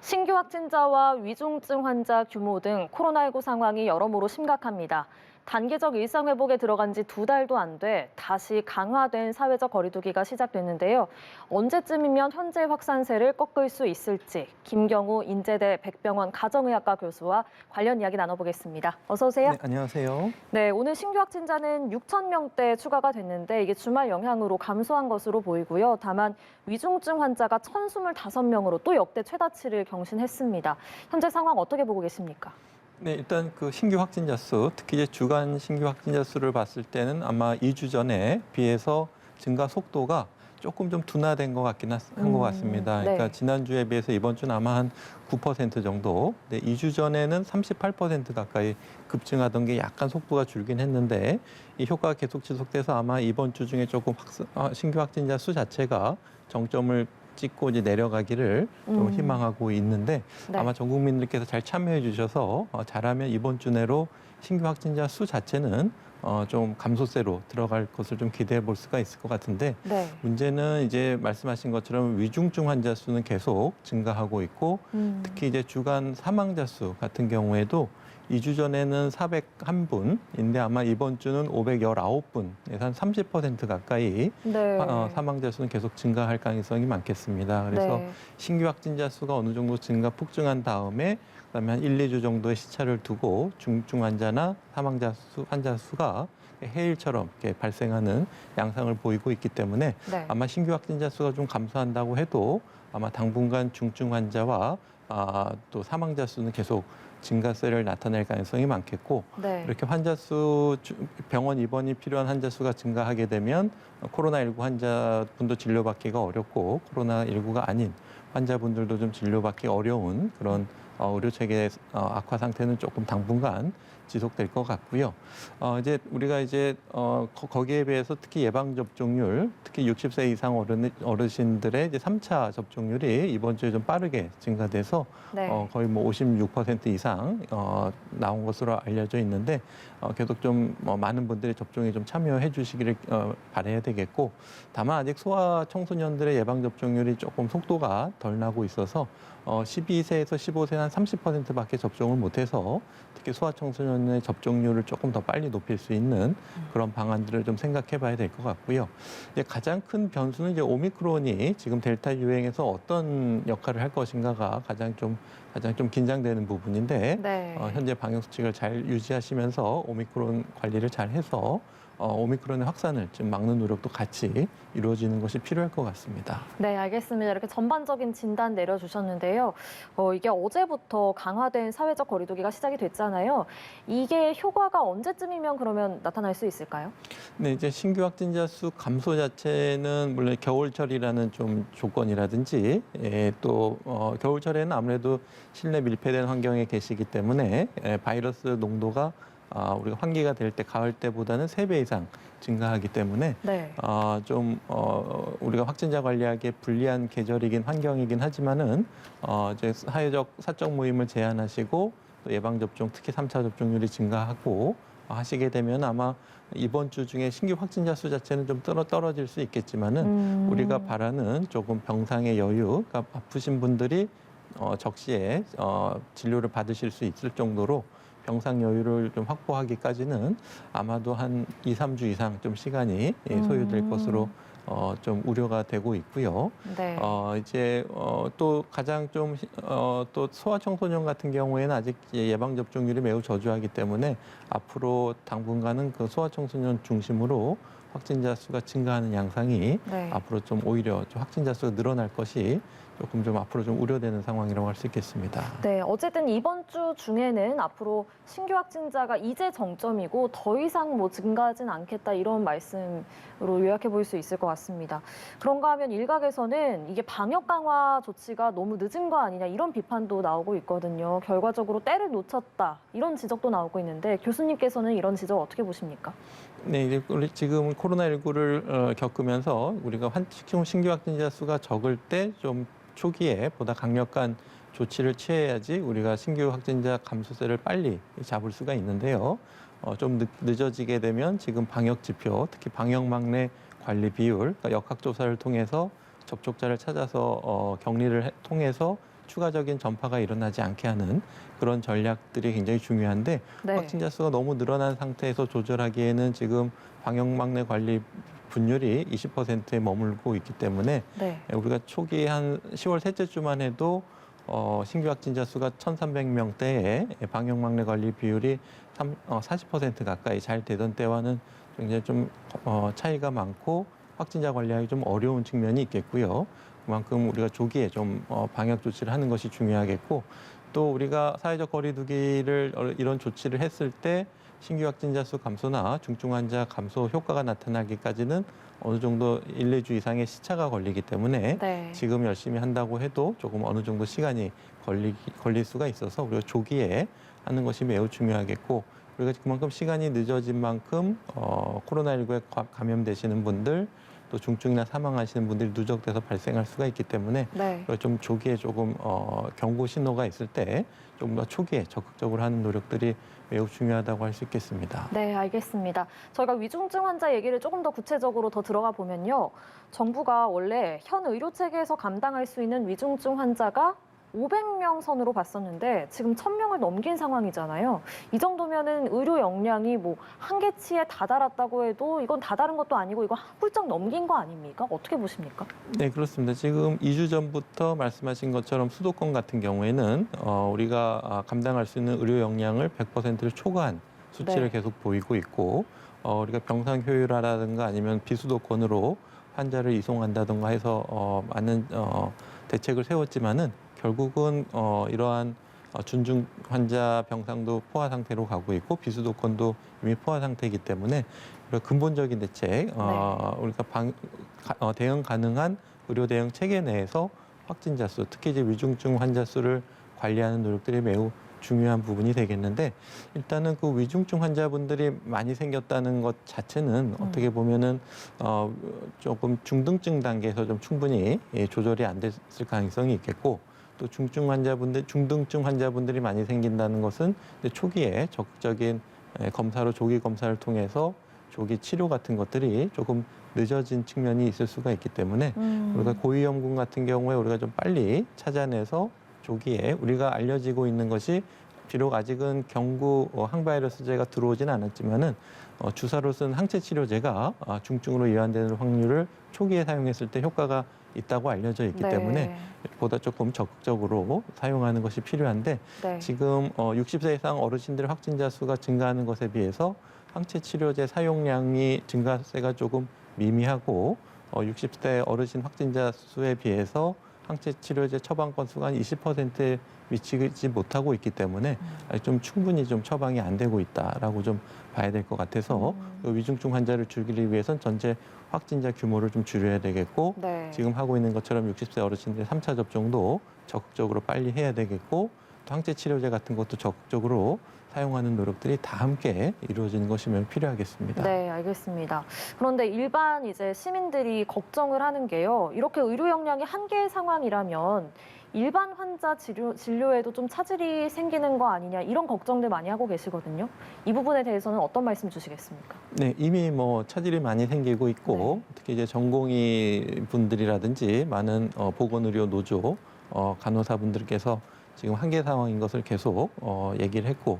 신규 확진자와 위중증 환자 규모 등 코로나19 상황이 여러모로 심각합니다. 단계적 일상 회복에 들어간 지 2달도 안 돼 다시 강화된 사회적 거리두기가 시작됐는데요. 언제쯤이면 현재 확산세를 꺾을 수 있을지 김경우 인제대 백병원 가정의학과 교수와 관련 이야기 나눠보겠습니다. 어서 오세요. 네, 안녕하세요. 네, 오늘 신규 확진자는 6천 명대 추가가 됐는데 이게 주말 영향으로 감소한 것으로 보이고요. 다만 위중증 환자가 1,025명으로 또 역대 최다치를 경신했습니다. 현재 상황 어떻게 보고 계십니까? 네, 일단 그 신규 확진자 수, 특히 이제 주간 신규 확진자 수를 봤을 때는 아마 2주 전에 비해서 증가 속도가 조금 좀 둔화된 것 같긴 한 것 같습니다. 그러니까 네. 지난주에 비해서 이번 주는 아마 한 9% 정도, 네, 2주 전에는 38% 가까이 급증하던 게 약간 속도가 줄긴 했는데 이 효과가 계속 지속돼서 아마 이번 주 중에 조금 신규 확진자 수 자체가 정점을 찍고 이제 내려가기를 좀 희망하고 있는데 네. 아마 전 국민들께서 잘 참여해 주셔서 잘하면 이번 주 내로 신규 확진자 수 자체는 좀 감소세로 들어갈 것을 좀 기대해 볼 수가 있을 것 같은데 네. 문제는 이제 말씀하신 것처럼 위중증 환자 수는 계속 증가하고 있고 특히 이제 주간 사망자 수 같은 경우에도 2주 전에는 401분인데 아마 이번 주는 519분, 한 30% 가까이 네. 사망자 수는 계속 증가할 가능성이 많겠습니다. 그래서 네. 신규 확진자 수가 어느 정도 증가 폭증한 다음에 그다음에 한 1, 2주 정도의 시차를 두고 중증 환자나 환자 수가 해일처럼 이렇게 발생하는 양상을 보이고 있기 때문에 네. 아마 신규 확진자 수가 좀 감소한다고 해도 아마 당분간 중증 환자와 또 사망자 수는 계속 증가세를 나타낼 가능성이 많겠고 네. 이렇게 병원 입원이 필요한 환자 수가 증가하게 되면 코로나19 환자분도 진료받기가 어렵고 코로나19가 아닌 환자분들도 좀 진료받기 어려운 그런 의료 체계 악화 상태는 조금 당분간 지속될 것 같고요. 이제 우리가 이제 거기에 비해서 특히 예방 접종률, 특히 60세 이상 어르신들의 이제 3차 접종률이 이번 주에 좀 빠르게 증가돼서 네. 거의 뭐 56% 이상 나온 것으로 알려져 있는데 계속 좀 많은 분들이 접종에 좀 참여해 주시기를 바라야 되겠고 다만 아직 소아 청소년들의 예방 접종률이 조금 속도가 덜 나고 있어서 12세에서 15세는 한 30%밖에 접종을 못해서 특히 소아 청소년의 접종률을 조금 더 빨리 높일 수 있는 그런 방안들을 좀 생각해 봐야 될 것 같고요. 이제 가장 큰 변수는 이제 오미크론이 지금 델타 유행에서 어떤 역할을 할 것인가가 가장 좀 긴장되는 부분인데 네. 현재 방역 수칙을 잘 유지하시면서 오미크론 관리를 잘 해서 오미크론의 확산을 좀 막는 노력도 같이 이루어지는 것이 필요할 것 같습니다. 네, 알겠습니다. 이렇게 전반적인 진단 내려주셨는데요. 이게 어제부터 강화된 사회적 거리두기가 시작이 됐잖아요. 이게 효과가 언제쯤이면 그러면 나타날 수 있을까요? 네, 이제 신규 확진자 수 감소 자체는 물론 겨울철이라는 좀 조건이라든지 또 겨울철에는 아무래도 실내 밀폐된 환경에 계시기 때문에 바이러스 농도가 우리가 환기가 될 때 가을 때보다는 3배 이상 증가하기 때문에 네. 우리가 확진자 관리하기에 불리한 계절이긴 환경이긴 하지만은 이제 사적 모임을 제한하시고 또 예방 접종 특히 3차 접종률이 증가하고 하시게 되면 아마 이번 주 중에 신규 확진자 수 자체는 좀 떨어질 수 있겠지만은 우리가 바라는 조금 병상의 여유, 그러니까 아프신 분들이 적시에 진료를 받으실 수 있을 정도로 병상 여유를 좀 확보하기까지는 아마도 한 2, 3주 이상 좀 시간이 소요될 것으로 좀 우려가 되고 있고요. 네. 또 가장 또 소아청소년 같은 경우에는 아직 예방 접종률이 매우 저조하기 때문에 앞으로 당분간은 그 소아청소년 중심으로 확진자 수가 증가하는 양상이 네. 앞으로 좀 오히려 좀 확진자 수가 늘어날 것이 조금 좀 앞으로 좀 우려되는 상황이라고 할 수 있겠습니다. 네, 어쨌든 이번 주 중에는 앞으로 신규 확진자가 이제 정점이고 더 이상 뭐 증가하진 않겠다 이런 말씀으로 요약해 볼 수 있을 것 같습니다. 그런가 하면 일각에서는 이게 방역 강화 조치가 너무 늦은 거 아니냐 이런 비판도 나오고 있거든요. 결과적으로 때를 놓쳤다 이런 지적도 나오고 있는데 교수님께서는 이런 지적 어떻게 보십니까? 네, 이제 우리 지금 코로나19를 겪으면서 우리가 신규 확진자 수가 적을 때 좀 초기에 보다 강력한 조치를 취해야지 우리가 신규 확진자 감소세를 빨리 잡을 수가 있는데요. 좀 늦어지게 되면 지금 방역 지표, 특히 방역 막내 관리 비율, 그러니까 역학조사를 통해서 접촉자를 찾아서 격리를 통해서 추가적인 전파가 일어나지 않게 하는 그런 전략들이 굉장히 중요한데 네. 확진자 수가 너무 늘어난 상태에서 조절하기에는 지금 방역망내 관리 분율이 20%에 머물고 있기 때문에 네. 우리가 초기 한 10월 셋째 주만 해도 신규 확진자 수가 1,300명대에 방역망내 관리 비율이 40% 가까이 잘 되던 때와는 굉장히 좀 차이가 많고 확진자 관리하기 좀 어려운 측면이 있겠고요. 그만큼 우리가 조기에 좀 방역 조치를 하는 것이 중요하겠고 또 우리가 사회적 거리두기를 이런 조치를 했을 때 신규 확진자 수 감소나 중증 환자 감소 효과가 나타나기까지는 어느 정도 1, 2주 이상의 시차가 걸리기 때문에 네. 지금 열심히 한다고 해도 조금 어느 정도 시간이 걸릴 수가 있어서 우리가 조기에 하는 것이 매우 중요하겠고 우리가 그만큼 시간이 늦어진 만큼 코로나19에 감염되시는 분들 또 중증이나 사망하시는 분들이 누적돼서 발생할 수가 있기 때문에 네. 좀 조기에 조금 경고 신호가 있을 때 좀 더 초기에 적극적으로 하는 노력들이 매우 중요하다고 할 수 있겠습니다. 네, 알겠습니다. 저희가 위중증 환자 얘기를 조금 더 구체적으로 더 들어가 보면요. 정부가 원래 현 의료 체계에서 감당할 수 있는 위중증 환자가 500명 선으로 봤었는데 지금 1,000명을 넘긴 상황이잖아요. 이 정도면은 의료 역량이 뭐 한계치에 다다랐다고 해도 이건 다다른 것도 아니고 이거 훌쩍 넘긴 거 아닙니까? 어떻게 보십니까? 네, 그렇습니다. 지금 2주 전부터 말씀하신 것처럼 수도권 같은 경우에는 우리가 감당할 수 있는 의료 역량을 100%를 초과한 수치를 네. 계속 보이고 있고 우리가 병상 효율화라든가 아니면 비수도권으로 환자를 이송한다든가 해서 많은 대책을 세웠지만은 결국은 이러한 준중 환자 병상도 포화 상태로 가고 있고 비수도권도 이미 포화 상태이기 때문에 근본적인 대책, 우리가 대응 가능한 의료 대응 체계 내에서 확진자 수, 특히 이제 위중증 환자 수를 관리하는 노력들이 매우 중요한 부분이 되겠는데 일단은 그 위중증 환자분들이 많이 생겼다는 것 자체는 어떻게 보면은 조금 중등증 단계에서 좀 충분히 조절이 안 됐을 가능성이 있겠고 또 중등증 환자분들이 많이 생긴다는 것은 초기에 적극적인 검사로 조기 검사를 통해서 조기 치료 같은 것들이 조금 늦어진 측면이 있을 수가 있기 때문에 우리가 고위험군 같은 경우에 우리가 좀 빨리 찾아내서 조기에 우리가 알려지고 있는 것이 비록 아직은 경구 항바이러스제가 들어오지는 않았지만은 주사로 쓴 항체 치료제가 중증으로 이완되는 확률을 초기에 사용했을 때 효과가 있다고 알려져 있기 네. 때문에 보다 조금 적극적으로 사용하는 것이 필요한데 네. 지금 60세 이상 어르신들 확진자 수가 증가하는 것에 비해서 항체 치료제 사용량이 증가세가 조금 미미하고 60대 어르신 확진자 수에 비해서 항체 치료제 처방 건수가 한 20%에 미치지 못하고 있기 때문에 좀 충분히 좀 처방이 안 되고 있다라고 좀 봐야 될 것 같아서 위중증 환자를 줄이기 위해선 전체 확진자 규모를 좀 줄여야 되겠고 네. 지금 하고 있는 것처럼 60세 어르신들의 3차 접종도 적극적으로 빨리 해야 되겠고 또 항체 치료제 같은 것도 적극적으로 사용하는 노력들이 다 함께 이루어지는 것이면 필요하겠습니다. 네, 알겠습니다. 그런데 일반 이제 시민들이 걱정을 하는 게요. 이렇게 의료 역량이 한계의 상황이라면 일반 환자 진료에도 좀 차질이 생기는 거 아니냐 이런 걱정들 많이 하고 계시거든요. 이 부분에 대해서는 어떤 말씀 주시겠습니까? 네, 이미 뭐 차질이 많이 생기고 있고 특히 이제 전공의 분들이라든지 많은 보건의료 노조 간호사분들께서 지금 한계 상황인 것을 계속 얘기를 했고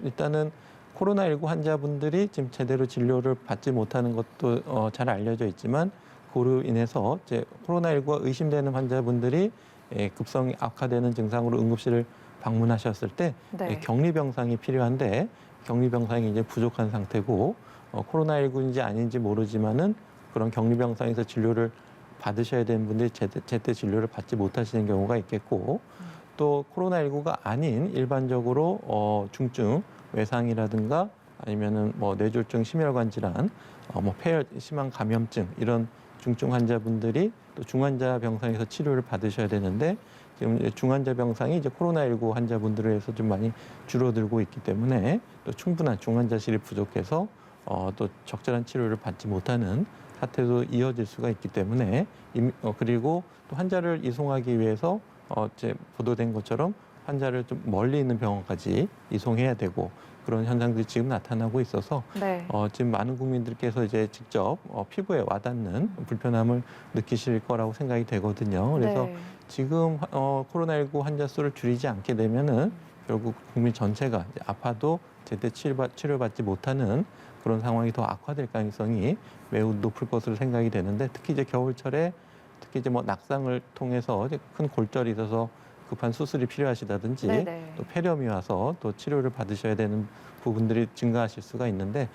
일단은 코로나19 환자분들이 지금 제대로 진료를 받지 못하는 것도 잘 알려져 있지만 그로 인해서 이제 코로나19가 의심되는 환자분들이 급성 악화되는 증상으로 응급실을 방문하셨을 때 네. 격리병상이 필요한데 격리병상이 이제 부족한 상태고 코로나19인지 아닌지 모르지만은 그런 격리병상에서 진료를 받으셔야 되는 분들이 제때 진료를 받지 못하시는 경우가 있겠고 또 코로나19가 아닌 일반적으로 중증 외상이라든가 아니면은 뭐 뇌졸중 심혈관 질환, 뭐 폐혈 심한 감염증 이런 중증 환자분들이 또 중환자 병상에서 치료를 받으셔야 되는데 지금 중환자 병상이 이제 코로나19 환자분들에 의해서 좀 많이 줄어들고 있기 때문에 또 충분한 중환자실이 부족해서 또 적절한 치료를 받지 못하는 사태도 이어질 수가 있기 때문에 그리고 또 환자를 이송하기 위해서 이제 보도된 것처럼 환자를 좀 멀리 있는 병원까지 이송해야 되고 그런 현상들이 지금 나타나고 있어서 네. 지금 많은 국민들께서 이제 직접 피부에 와닿는 불편함을 느끼실 거라고 생각이 되거든요. 그래서 네. 지금 코로나19 환자 수를 줄이지 않게 되면은 결국 국민 전체가 이제 아파도 제때 치료받지 못하는 그런 상황이 더 악화될 가능성이 매우 높을 것으로 생각이 되는데 특히 이제 겨울철에 특히 이제 뭐 낙상을 통해서 이제 큰 골절이 있어서 급한 수술이 필요하시다든지 네네. 또 폐렴이 와서 또 치료를 받으셔야 되는 부분들이 증가하실 수가 있는데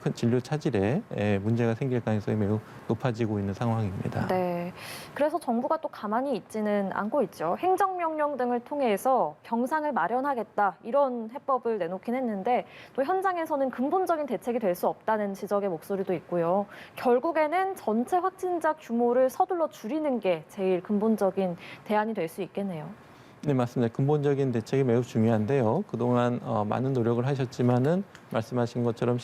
큰 진료 차질에 문제가 생길 가능성이 매우 높아지고 있는 상황입니다. 네. 그래서 정부가 또 가만히 있지는 않고 있죠. 행정명령 등을 통해서 병상을 마련하겠다 이런 해법을 내놓긴 했는데 또 현장에서는 근본적인 대책이 될 수 없다는 지적의 목소리도 있고요. 결국에는 전체 확진자 규모를 서둘러 줄이는 게 제일 근본적인 대안이 될 수 있겠네요. 네, 맞습니다. 근본적인 대책이 매우 중요한데요. 그동안 많은 노력을 하셨지만은 말씀하신 것처럼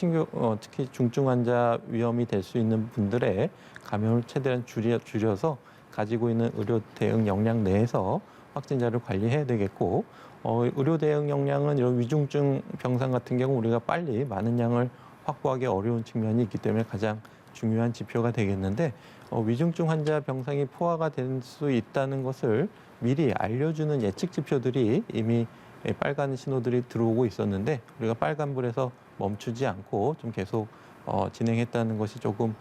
특히 중증 환자 위험이 될 수 있는 분들의 감염을 최대한 줄여서 가지고 있는 의료 대응 역량 내에서 확진자를 관리해야 되겠고 의료 대응 역량은 이런 위중증 병상 같은 경우 우리가 빨리 많은 양을 확보하기 어려운 측면이 있기 때문에 가장 중요한 지표가 되겠는데 위중증 환자 병상이 포화가 될 수 있다는 것을 미리 알려주는 예측 지표들이 이미 빨간 신호들이 들어오고 있었는데 우리가 빨간불에서 멈추지 않고 좀 계속 진행했다는 것이 조금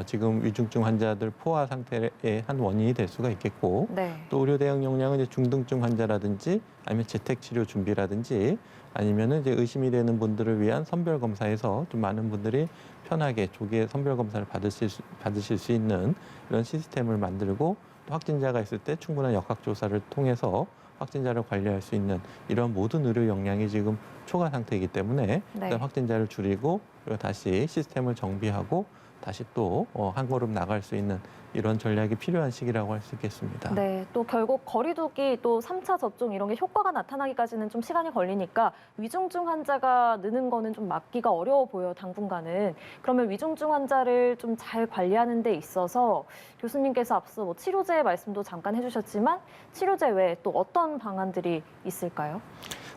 지금 위중증 환자들 포화 상태의 한 원인이 될 수가 있겠고 네. 또 의료 대응 역량은 이제 중등증 환자라든지 아니면 재택 치료 준비라든지 아니면은 이제 의심이 되는 분들을 위한 선별 검사에서 좀 많은 분들이 편하게 조기에 선별 검사를 받으실 수 있는 이런 시스템을 만들고 또 확진자가 있을 때 충분한 역학 조사를 통해서 확진자를 관리할 수 있는 이런 모든 의료 역량이 지금 초과 상태이기 때문에 네. 일단 확진자를 줄이고 그리고 다시 시스템을 정비하고 다시 또 한 걸음 나갈 수 있는 이런 전략이 필요한 시기라고 할 수 있겠습니다. 네, 또 결국 거리두기 또 3차 접종 이런 게 효과가 나타나기까지는 좀 시간이 걸리니까 위중증 환자가 느는 거는 좀 막기가 어려워 보여요, 당분간은. 그러면 위중증 환자를 좀 잘 관리하는 데 있어서 교수님께서 앞서 뭐 치료제 말씀도 잠깐 해주셨지만 치료제 외에 또 어떤 방안들이 있을까요?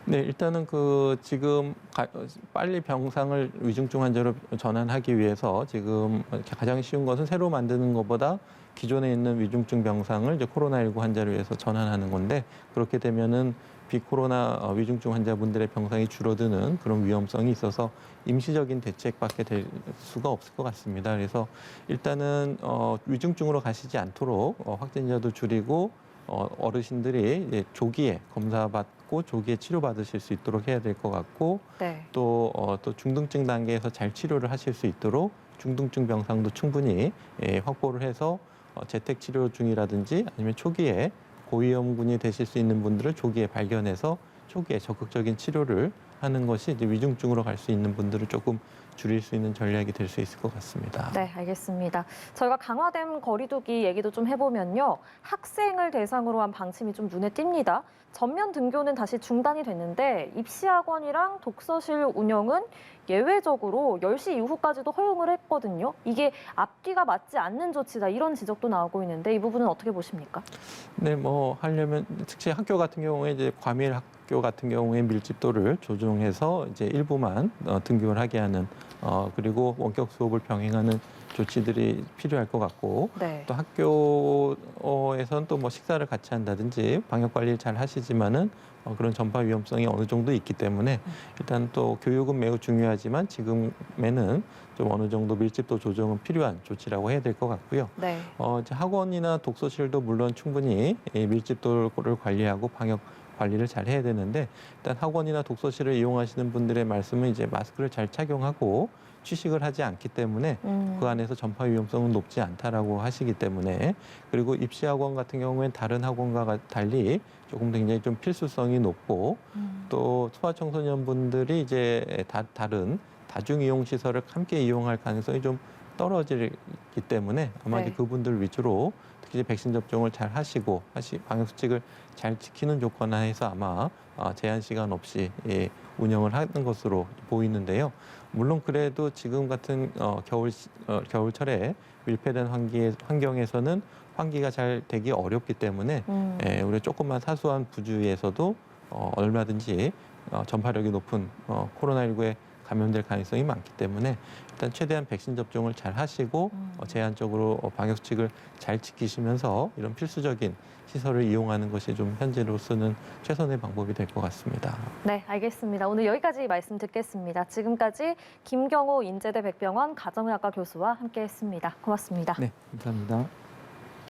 네, 일단은 지금 빨리 병상을 위중증 환자로 전환하기 위해서 지금 가장 쉬운 것은 새로 만드는 것보다 기존에 있는 위중증 병상을 이제 코로나19 환자를 위해서 전환하는 건데 그렇게 되면은 비코로나 위중증 환자분들의 병상이 줄어드는 그런 위험성이 있어서 임시적인 대책밖에 될 수가 없을 것 같습니다. 그래서 일단은 위중증으로 가시지 않도록 확진자도 줄이고 어르신들이 이제 조기에 검사받고 조기에 치료받으실 수 있도록 해야 될 것 같고 네. 또 중등증 단계에서 잘 치료를 하실 수 있도록 중등증 병상도 충분히 확보를 해서 재택 치료 중이라든지 아니면 초기에 고위험군이 되실 수 있는 분들을 조기에 발견해서 초기에 적극적인 치료를 하는 것이 이제 위중증으로 갈 수 있는 분들을 조금 줄일 수 있는 전략이 될 수 있을 것 같습니다. 네, 알겠습니다. 저희가 강화된 거리두기 얘기도 좀 해보면요. 학생을 대상으로 한 방침이 좀 눈에 띕니다. 전면 등교는 다시 중단이 됐는데 입시학원이랑 독서실 운영은 예외적으로 10시 이후까지도 허용을 했거든요. 이게 앞뒤가 맞지 않는 조치다 이런 지적도 나오고 있는데 이 부분은 어떻게 보십니까? 네, 뭐 하려면 특히 학교 같은 경우에 이제 과밀 학교 같은 경우에 밀집도를 조정해서 이제 일부만 등교를 하게 하는 그리고 원격 수업을 병행하는 조치들이 필요할 것 같고 네. 또 학교에서는 또 뭐 식사를 같이 한다든지 방역 관리를 잘 하시지만은 그런 전파 위험성이 어느 정도 있기 때문에 일단 또 교육은 매우 중요하지만 지금에는 좀 어느 정도 밀집도 조정은 필요한 조치라고 해야 될 것 같고요. 네. 이제 학원이나 독서실도 물론 충분히 이 밀집도를 관리하고 방역 관리를 잘 해야 되는데 일단 학원이나 독서실을 이용하시는 분들의 말씀은 이제 마스크를 잘 착용하고 취식을 하지 않기 때문에 그 안에서 전파 위험성은 높지 않다라고 하시기 때문에 그리고 입시학원 같은 경우에는 다른 학원과 달리 조금 굉장히 좀 필수성이 높고 또 소아청소년분들이 이제 다른 다중이용 시설을 함께 이용할 가능성이 좀 떨어지기 때문에 아마 네. 이제 그분들 위주로 특히 이제 백신 접종을 잘 하시고 방역 수칙을 잘 지키는 조건 하에서 아마 제한 시간 없이 운영을 하는 것으로 보이는데요. 물론 그래도 지금 같은 겨울철에 밀폐된 환경에서는 환기가 잘 되기 어렵기 때문에 우리 조금만 사소한 부주의에서도 얼마든지 전파력이 높은 코로나19에 감염될 가능성이 많기 때문에 일단 최대한 백신 접종을 잘 하시고 제한적으로 방역 수칙을 잘 지키시면서 이런 필수적인 시설을 이용하는 것이 좀 현재로서는 최선의 방법이 될 것 같습니다. 네, 알겠습니다. 오늘 여기까지 말씀 듣겠습니다. 지금까지 김경호 인제대 백병원 가정의학과 교수와 함께했습니다. 고맙습니다. 네, 감사합니다.